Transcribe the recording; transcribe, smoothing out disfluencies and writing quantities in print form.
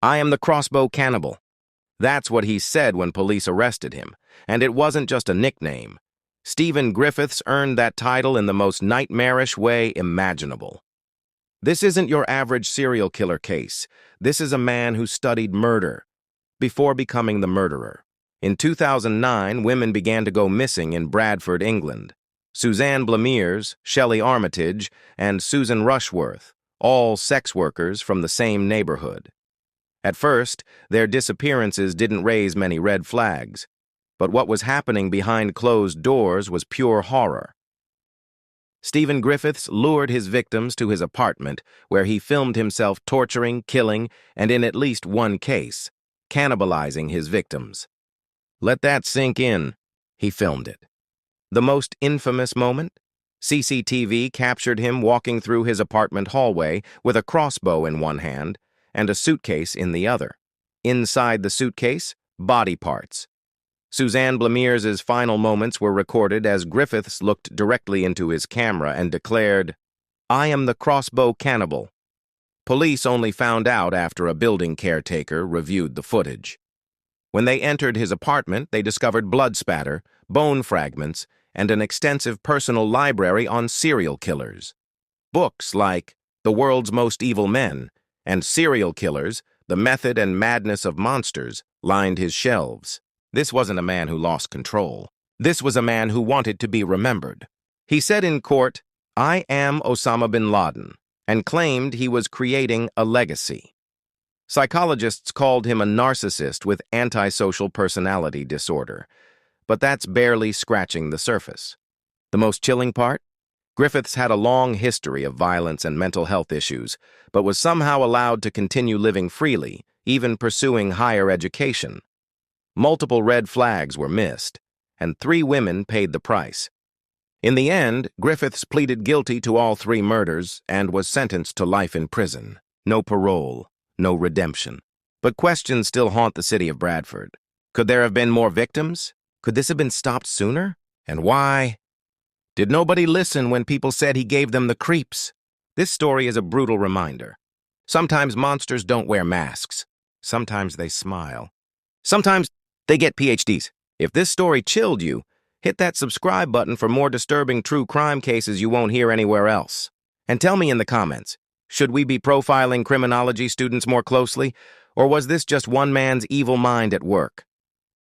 "I am the Crossbow Cannibal." That's what he said when police arrested him, and it wasn't just a nickname. Stephen Griffiths earned that title in the most nightmarish way imaginable. This isn't your average serial killer case. This is a man who studied murder before becoming the murderer. In 2009, women began to go missing in Bradford, England. Suzanne Blamires, Shelley Armitage, and Susan Rushworth, all sex workers from the same neighborhood. At first, their disappearances didn't raise many red flags, but what was happening behind closed doors was pure horror. Stephen Griffiths lured his victims to his apartment, where he filmed himself torturing, killing, and in at least one case, cannibalizing his victims. Let that sink in. He filmed it. The most infamous moment? CCTV captured him walking through his apartment hallway with a crossbow in one hand and a suitcase in the other. Inside the suitcase, body parts. Suzanne Blamires' final moments were recorded as Griffiths looked directly into his camera and declared, "I am the Crossbow Cannibal." Police only found out after a building caretaker reviewed the footage. When they entered his apartment, they discovered blood spatter, bone fragments, and an extensive personal library on serial killers. Books like The World's Most Evil Men and Serial Killers, The Method and Madness of Monsters lined his shelves. This wasn't a man who lost control. This was a man who wanted to be remembered. He said in court, "I am Osama bin Laden," and claimed he was creating a legacy. Psychologists called him a narcissist with antisocial personality disorder, but that's barely scratching the surface. The most chilling part? Griffiths had a long history of violence and mental health issues, but was somehow allowed to continue living freely, even pursuing higher education. Multiple red flags were missed, and 3 women paid the price. In the end, Griffiths pleaded guilty to all 3 murders and was sentenced to life in prison. No parole, no redemption. But questions still haunt the city of Bradford. Could there have been more victims? Could this have been stopped sooner? And why? Did nobody listen when people said he gave them the creeps? This story is a brutal reminder. Sometimes monsters don't wear masks. Sometimes they smile. Sometimes they get PhDs. If this story chilled you, hit that subscribe button for more disturbing true crime cases you won't hear anywhere else. And tell me in the comments, should we be profiling criminology students more closely, or was this just one man's evil mind at work?